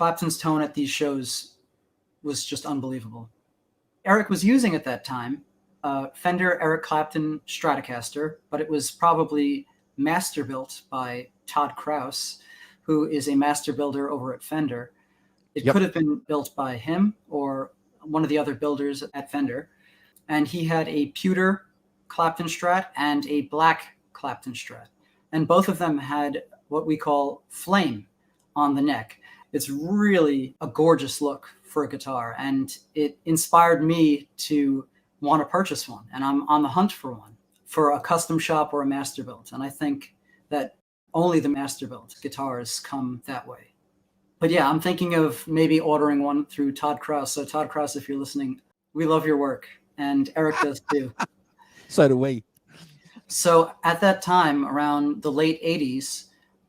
Clapton's tone at these shows was just unbelievable. Eric was using at that time Fender Eric Clapton Stratocaster, but it was probably master built by Todd Krause, who is a master builder over at Fender. It could have been built by him or one of the other builders at Fender. And he had a pewter Clapton Strat and a black Clapton Strat. And both of them had what we call flame on the neck. It's really a gorgeous look for a guitar, and it inspired me to want to purchase one. And I'm on the hunt for one, for a custom shop or a master built. And I think that only the master built guitars come that way. But yeah, I'm thinking of maybe ordering one through Todd Krause. So Todd Krause, if you're listening, we love your work, and Eric does too. So do we. So at that time, around the late 80s,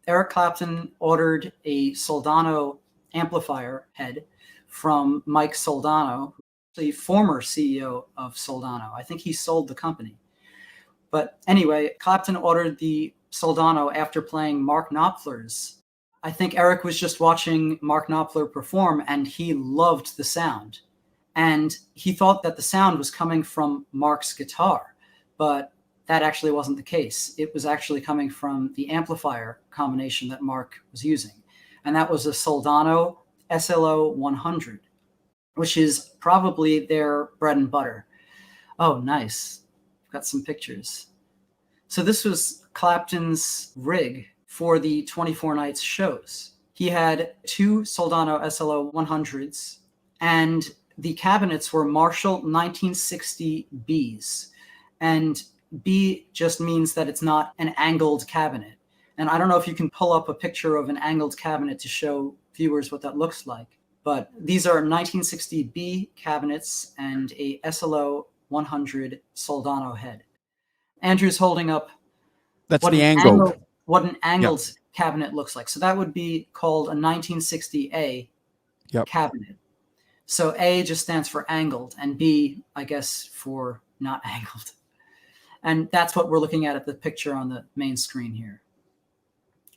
Eric Clapton ordered a Soldano amplifier head from Mike Soldano, the former CEO of Soldano. I think he sold the company. But anyway, Clapton ordered the Soldano after playing Mark Knopfler's. I think Eric was just watching Mark Knopfler perform, and he loved the sound. And he thought that the sound was coming from Mark's guitar, but that actually wasn't the case. It was actually coming from the amplifier combination that Mark was using. And that was a Soldano SLO 100, which is probably their bread and butter. Oh, nice. I've got some pictures. So this was Clapton's rig for the 24 Nights shows. He had two Soldano SLO 100s, and the cabinets were Marshall 1960 Bs. And B just means that it's not an angled cabinet. And I don't know if you can pull up a picture of an angled cabinet to show viewers what that looks like. But these are 1960 B cabinets and a SLO 100 Soldano head. Andrew's holding up That's the angled. What an angled cabinet looks like. So that would be called a 1960A cabinet. So A just stands for angled, and B, I guess, for not angled. And that's what we're looking at the picture on the main screen here.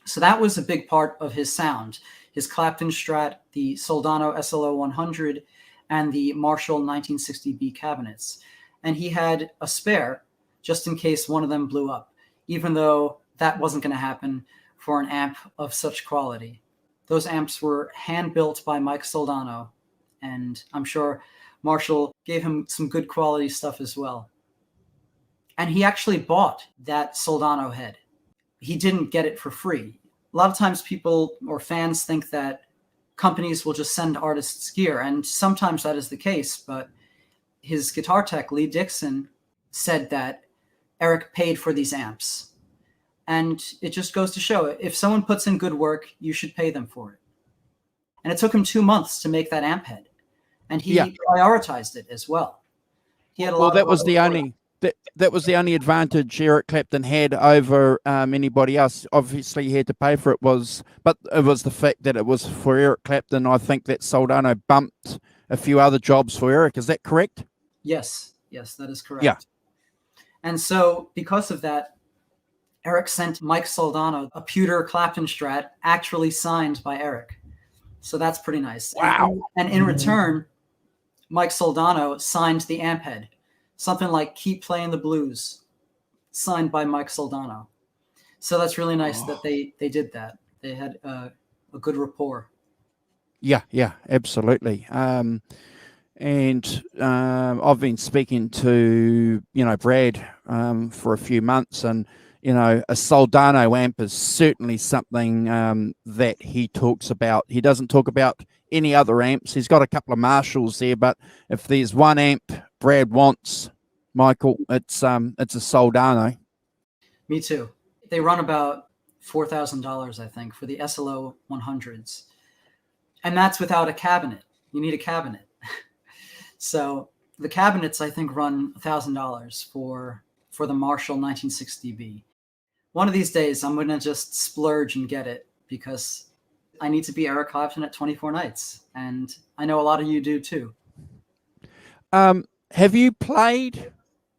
So that was a big part of his sound. His Clapton Strat, the Soldano SLO 100, and the Marshall 1960B cabinets. And he had a spare just in case one of them blew up, even though that wasn't going to happen for an amp of such quality. Those amps were hand-built by Mike Soldano, and I'm sure Marshall gave him some good quality stuff as well. And he actually bought that Soldano head. He didn't get it for free. A lot of times people or fans think that companies will just send artists gear, and sometimes that is the case, but his guitar tech, Lee Dixon, said that Eric paid for these amps. And it just goes to show, if someone puts in good work, you should pay them for it. And it took him 2 months to make that amp head. And he prioritized it as well. He had a lot that was the only advantage Eric Clapton had over anybody else. Obviously, he had to pay for it, but it was the fact that it was for Eric Clapton. I think that Soldano bumped a few other jobs for Eric. Is that correct? Yes, that is correct. Yeah. And so because of that, Eric sent Mike Soldano a pewter Clapton Strat actually signed by Eric. So that's pretty nice. Wow. And in return, Mike Soldano signed the amp head. Something like Keep Playing the Blues, signed by Mike Soldano. So that's really nice that they did that. They had a good rapport. Yeah, absolutely. And I've been speaking to, Brad for a few months, and, a Soldano amp is certainly something that he talks about. He doesn't talk about any other amps. He's got a couple of Marshalls there, but if there's one amp Brad wants, Michael, it's a Soldano. Me too. They run about $4,000, I think, for the SLO 100s. And that's without a cabinet. You need a cabinet. So the cabinets, I think, run $1,000 for the Marshall 1960B. One of these days, I'm going to just splurge and get it because I need to be Eric Clapton at 24 Nights. And I know a lot of you do too. Have you played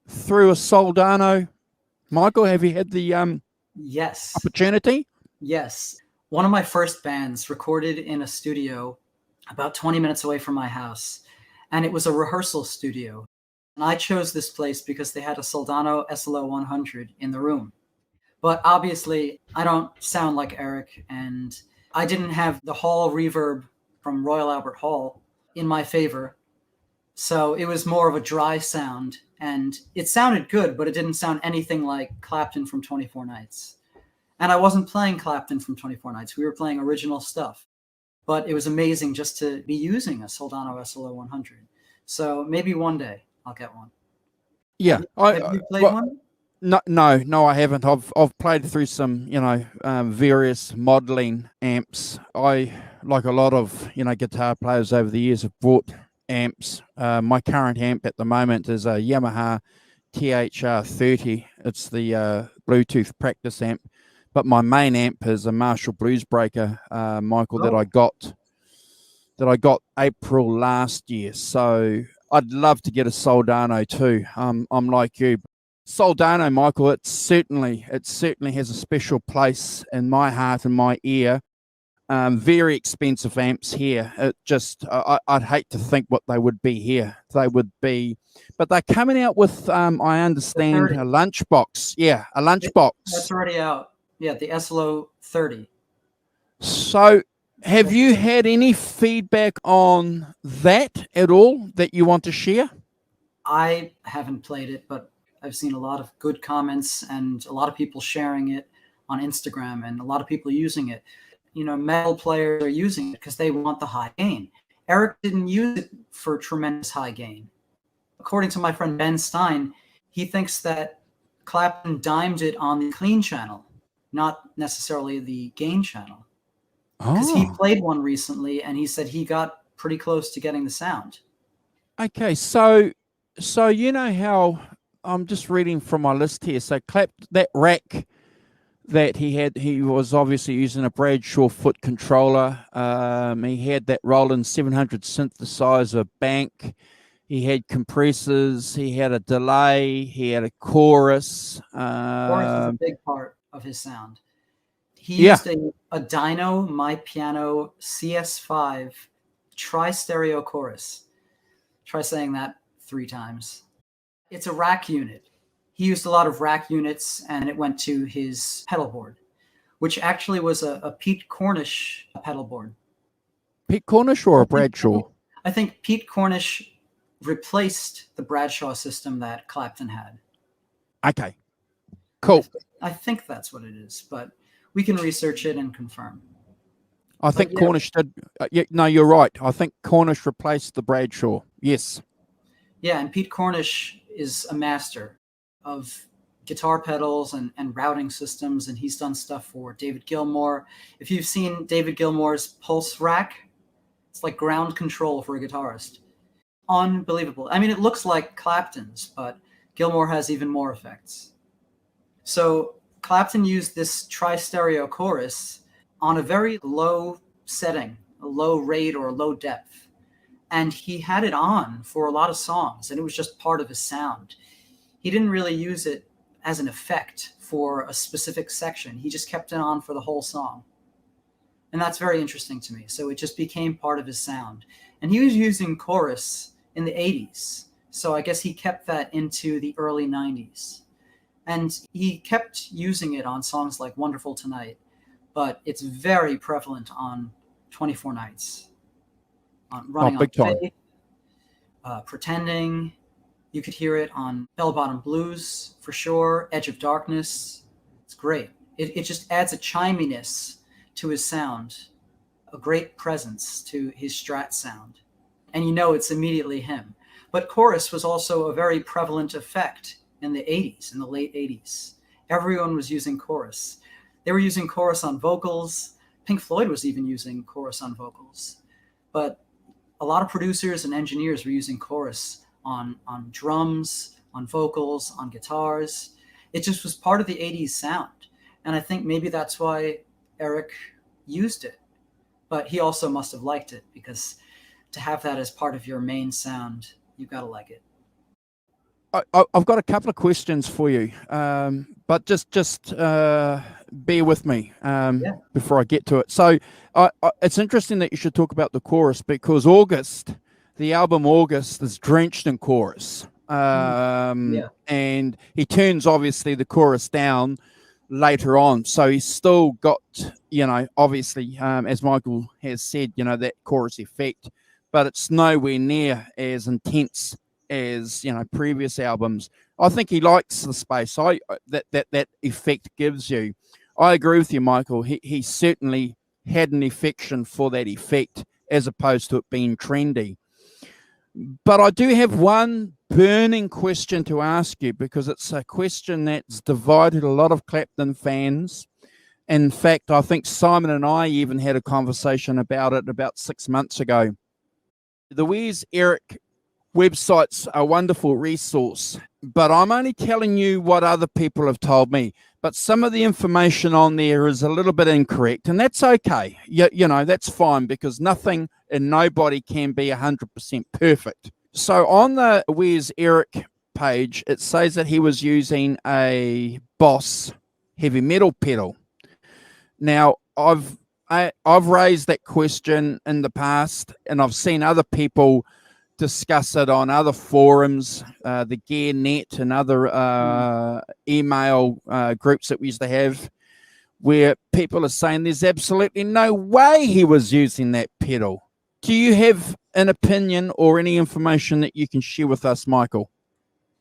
through a Soldano, Michael? Have you had the yes opportunity? Yes. One of my first bands recorded in a studio about 20 minutes away from my house. And it was a rehearsal studio. And I chose this place because they had a Soldano SLO 100 in the room. But obviously, I don't sound like Eric, and I didn't have the hall reverb from Royal Albert Hall in my favor. So it was more of a dry sound, and it sounded good, but it didn't sound anything like Clapton from 24 Nights. And I wasn't playing Clapton from 24 Nights. We were playing original stuff. But it was amazing just to be using a Soldano SLO 100. So maybe one day I'll get one. Yeah. Have you played one? No, I haven't. I've played through some, various modeling amps. I, like a lot of, guitar players over the years, have bought amps. My current amp at the moment is a Yamaha THR30. It's the Bluetooth practice amp. But my main amp is a Marshall Bluesbreaker, Michael, that I got April last year. So I'd love to get a Soldano too. I'm like you. Soldano, Michael, it certainly has a special place in my heart and my ear. Very expensive amps here. I'd hate to think what they would be here. They would be, but they're coming out with, I understand, a lunchbox. Yeah, a lunchbox. That's already out. Yeah, the SLO 30. So, have you had any feedback on that at all that you want to share? I haven't played it, but I've seen a lot of good comments and a lot of people sharing it on Instagram and a lot of people using it. Metal players are using it because they want the high gain. Eric didn't use it for tremendous high gain. According to my friend Ben Stein, he thinks that Clapton dimed it on the clean channel, not necessarily the gain channel. Because he played one recently and he said he got pretty close to getting the sound. Okay, so you know how I'm just reading from my list here. So that rack that he had, he was obviously using a Bradshaw foot controller. He had that Roland 700 synthesizer bank. He had compressors. He had a delay. He had a chorus. Chorus is a big part of his sound. He used a Dyno My Piano CS5 tri-stereo chorus. Try saying that 3 times. It's a rack unit. He used a lot of rack units, and it went to his pedal board, which actually was a Pete Cornish pedal board. Pete Cornish or a Bradshaw? I think Pete Cornish replaced the Bradshaw system that Clapton had. Okay, cool. I think that's what it is, but we can research it and confirm. I think Cornish did. No, you're right. I think Cornish replaced the Bradshaw. Yes. Yeah, and Pete Cornish is a master of guitar pedals and routing systems, and he's done stuff for David Gilmour. If you've seen David Gilmour's Pulse Rack, it's like ground control for a guitarist. Unbelievable. I mean, it looks like Clapton's, but Gilmour has even more effects. So Clapton used this tri-stereo chorus on a very low setting, a low rate or a low depth. And he had it on for a lot of songs, and it was just part of his sound. He didn't really use it as an effect for a specific section. He just kept it on for the whole song. And that's very interesting to me. So it just became part of his sound. And he was using chorus in the 80s. So I guess he kept that into the early 90s. And he kept using it on songs like Wonderful Tonight, but it's very prevalent on 24 Nights. On Running on Faith, Pretending. You could hear it on Bell Bottom Blues, for sure. Edge of Darkness. It's great. It just adds a chiminess to his sound, a great presence to his Strat sound. And it's immediately him. But chorus was also a very prevalent effect in the 80s, in the late 80s. Everyone was using chorus. They were using chorus on vocals. Pink Floyd was even using chorus on vocals. But a lot of producers and engineers were using chorus on drums, on vocals, on guitars. It just was part of the 80s sound. And I think maybe that's why Eric used it. But he also must have liked it, because to have that as part of your main sound, you've got to like it. I've got a couple of questions for you, but just bear with me before I get to it. So it's interesting that you should talk about the chorus, because the album August is drenched in chorus. And he turns obviously the chorus down later on, so he's still got, obviously, as Michael has said, that chorus effect, but it's nowhere near as intense as previous albums. I think he likes the space that effect gives you. I agree with you, Michael. He certainly had an affection for that effect as opposed to it being trendy. But I do have one burning question to ask you, because it's a question that's divided a lot of Clapton fans. In fact, I think Simon and I even had a conversation about it about 6 months ago. The Where's Eric website's a wonderful resource, but I'm only telling you what other people have told me. But some of the information on there is a little bit incorrect, and that's okay. That's fine, because nothing and nobody can be 100% perfect. So on the Where's Eric page, it says that he was using a Boss heavy metal pedal. Now, I've raised that question in the past, and I've seen other people discuss it on other forums, the GearNet and other email groups that we used to have, where people are saying there's absolutely no way he was using that pedal. Do you have an opinion or any information that you can share with us, Michael?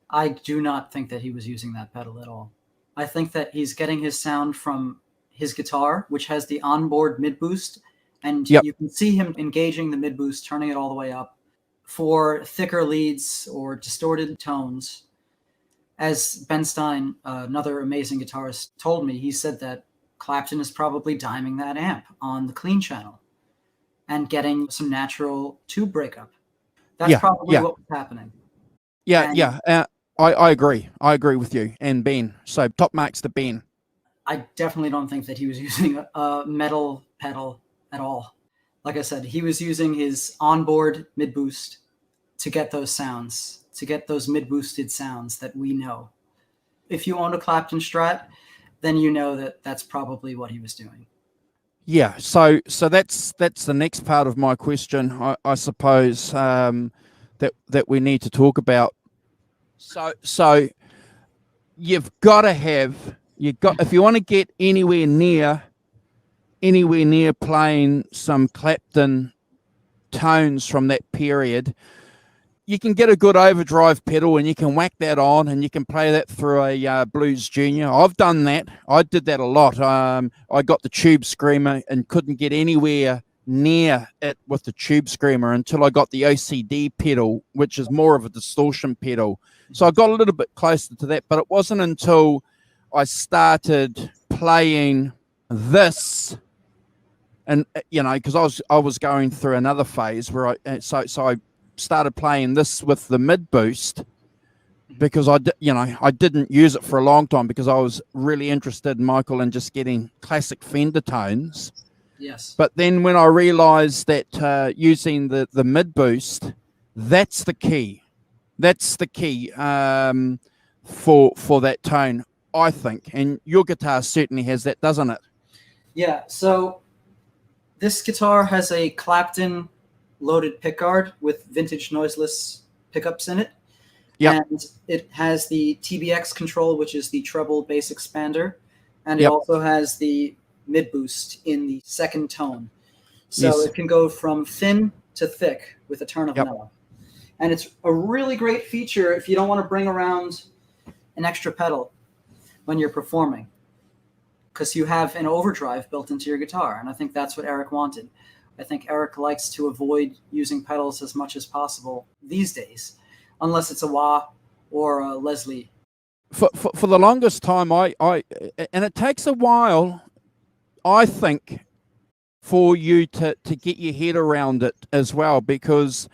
I do not think that he was using that pedal at all. I think that he's getting his sound from his guitar, which has the onboard mid boost, and you can see him engaging the mid boost, turning it all the way up for thicker leads or distorted tones. As Ben Stein, another amazing guitarist, told me, he said that Clapton is probably diming that amp on the clean channel and getting some natural tube breakup. That's probably what was happening. I agree. I agree with you and Ben. So top marks to Ben. I definitely don't think that he was using a metal pedal at all. Like I said, he was using his onboard mid boost to get those sounds, to get those mid boosted sounds that we know. If you own a Clapton Strat, then you know that that's probably what he was doing. Yeah, so that's the next part of my question, I suppose, that we need to talk about. So you've got to have, if you want to get anywhere near playing some Clapton tones from that period, you can get a good overdrive pedal and you can whack that on and you can play that through a Blues Junior. I've done that. I did that a lot. I got the Tube Screamer and couldn't get anywhere near it with the Tube Screamer until I got the OCD pedal, which is more of a distortion pedal. So I got a little bit closer to that, but it wasn't until I started playing this, and because I was going through another phase where I started playing this with the mid boost, because I didn't use it for a long time because I was really interested, Michael, in just getting classic Fender tones. Yes. But then when I realized that using the mid boost, that's the key. That's the key for that tone, I think. And your guitar certainly has that, doesn't it? Yeah. So this guitar has a Clapton loaded pickguard with vintage noiseless pickups in it. Yep. And it has the TBX control, which is the treble bass expander. And it also has the mid boost in the second tone. So it can go from thin to thick with a turn of an knob. And it's a really great feature if you don't want to bring around an extra pedal when you're performing, because you have an overdrive built into your guitar. And I think that's what Eric wanted. I think Eric likes to avoid using pedals as much as possible these days, unless it's a wah or a Leslie. For the longest time, and it takes a while, I think, for you to get your head around it as well, because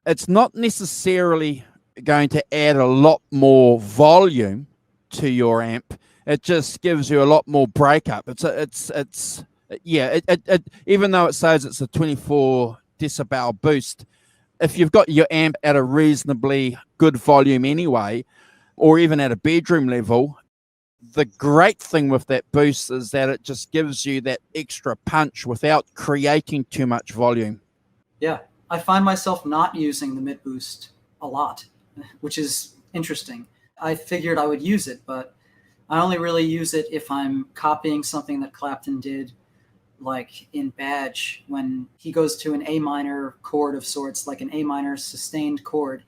it's not necessarily going to add a lot more volume to your amp. It just gives you a lot more breakup. Even though it says it's a 24 decibel boost, if you've got your amp at a reasonably good volume anyway, or even at a bedroom level, the great thing with that boost is that it just gives you that extra punch without creating too much volume. Yeah, I find myself not using the mid boost a lot, which is interesting. I figured I would use it, but I only really use it if I'm copying something that Clapton did, like in Badge, when he goes to an A minor chord of sorts, like an A minor sustained chord,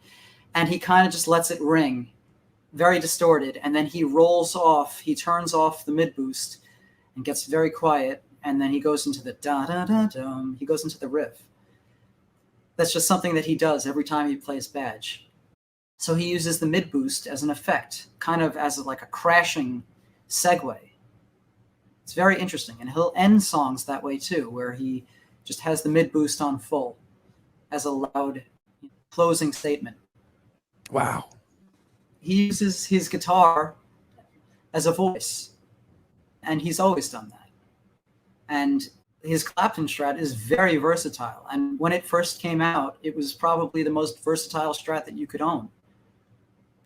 and he kind of just lets it ring, very distorted, and then he rolls off, he turns off the mid boost and gets very quiet, and then he goes into the da-da-da-dum, he goes into the riff. That's just something that he does every time he plays Badge. So he uses the mid boost as an effect, kind of as like a crashing segue. It's very interesting. And he'll end songs that way too, where he just has the mid boost on full as a loud closing statement. Wow. He uses his guitar as a voice, and he's always done that. And his Clapton Strat is very versatile. And when it first came out, it was probably the most versatile Strat that you could own,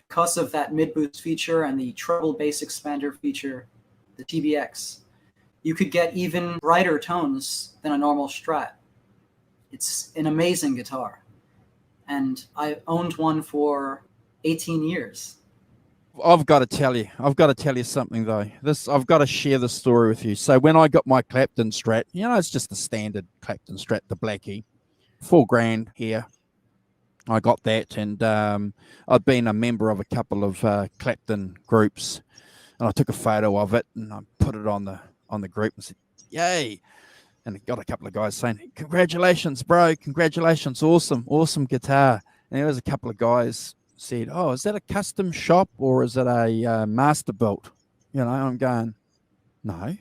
because of that mid-boost feature and the treble bass expander feature, the TBX. You could get even brighter tones than a normal Strat. It's an amazing guitar. And I owned one for 18 years. I've got to tell you something though. I've got to share this story with you. So when I got my Clapton Strat, it's just the standard Clapton Strat, the Blackie, $4,000 here. I got that, and I'd been a member of a couple of Clapton groups, and I took a photo of it and I put it on the group and said, "Yay!" And it got a couple of guys saying, "Congratulations, bro! Congratulations! Awesome guitar!" And there was a couple of guys said, "Oh, is that a custom shop or is it a master built?" I'm going, "No."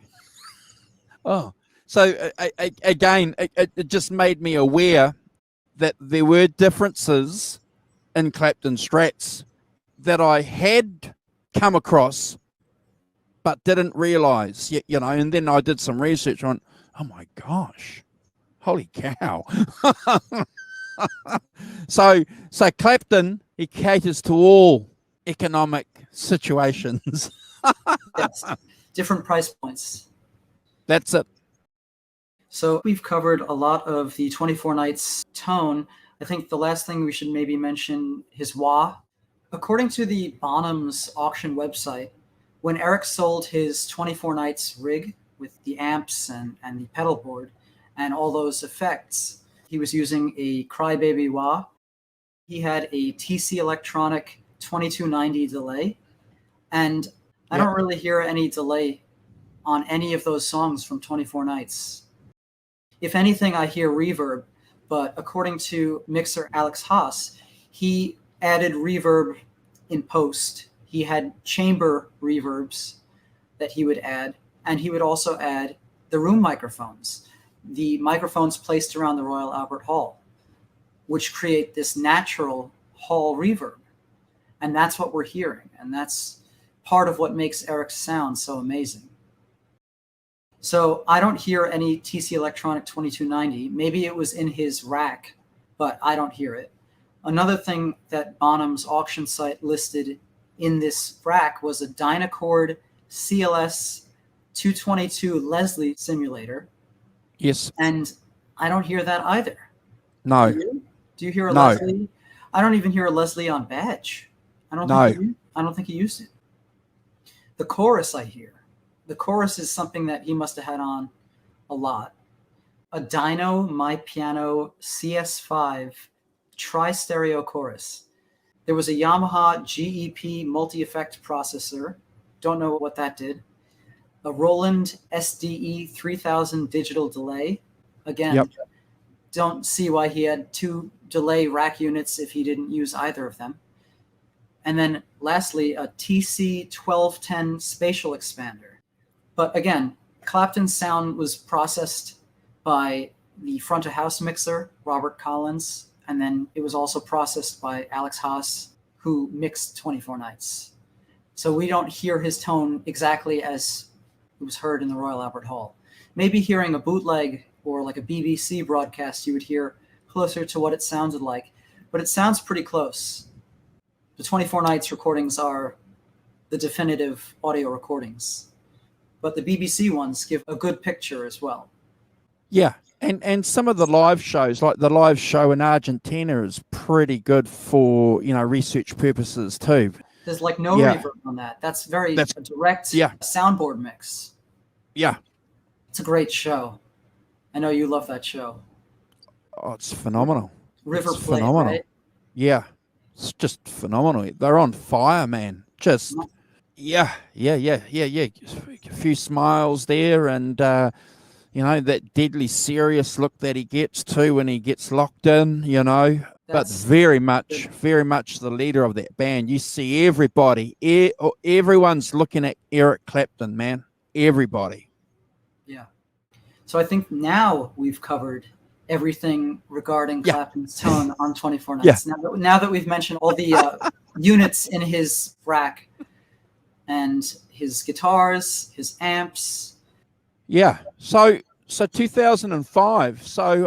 Oh, so again, it just made me aware that there were differences in Clapton Strats that I had come across but didn't realize, and then I did some research on, oh my gosh, holy cow. So Clapton, he caters to all economic situations. Yes, different price points. That's it. So we've covered a lot of the 24 Nights tone. I think the last thing we should maybe mention his wah. According to the Bonham's auction website, when Eric sold his 24 Nights rig with the amps and the pedal board and all those effects, he was using a Crybaby wah. He had a TC Electronic 2290 delay, and I don't really hear any delay on any of those songs from 24 Nights. If anything, I hear reverb, but according to mixer Alex Haas, he added reverb in post. He had chamber reverbs that he would add, and he would also add the room microphones, the microphones placed around the Royal Albert Hall, which create this natural hall reverb. And that's what we're hearing, and that's part of what makes Eric's sound so amazing. So I don't hear any TC Electronic 2290. Maybe it was in his rack, but I don't hear it. Another thing that Bonham's auction site listed in this rack was a Dynacord CLS 222 Leslie simulator. Yes. And I don't hear that either. No. Do you hear a No. Leslie? I don't even hear a Leslie on Badge. I don't think he used it. The chorus I hear. The chorus is something that he must have had on a lot. A Dyno My Piano CS5 tri-stereo chorus. There was a Yamaha GEP multi-effect processor. Don't know what that did. A Roland SDE 3000 digital delay. Again, don't see why he had two delay rack units if he didn't use either of them. And then lastly, a TC 1210 spatial expander. But again, Clapton's sound was processed by the front of house mixer, Robert Collins, and then it was also processed by Alex Haas, who mixed 24 Nights. So we don't hear his tone exactly as it was heard in the Royal Albert Hall. Maybe hearing a bootleg or like a BBC broadcast, you would hear closer to what it sounded like, but it sounds pretty close. The 24 Nights recordings are the definitive audio recordings, but the BBC ones give a good picture as well. Yeah. And some of the live shows, like the live show in Argentina, is pretty good for, you know, research purposes too. There's like no reverb on that. That's a direct soundboard mix. Yeah. It's a great show. I know you love that show. Oh, it's phenomenal. River It's Plate, phenomenal. right? Yeah. It's just phenomenal. They're on fire, man. Just, yeah. A few smiles there, and, you know, that deadly serious look that he gets too when he gets locked in, you know. But very much the leader of that band. You see everybody, everyone's looking at Eric Clapton, man. Everybody. Yeah. So I think now we've covered everything regarding Clapton's tone on 24 Nights. Yeah. Now that we've mentioned all the units in his rack and his guitars, his amps. Yeah. So 2005. So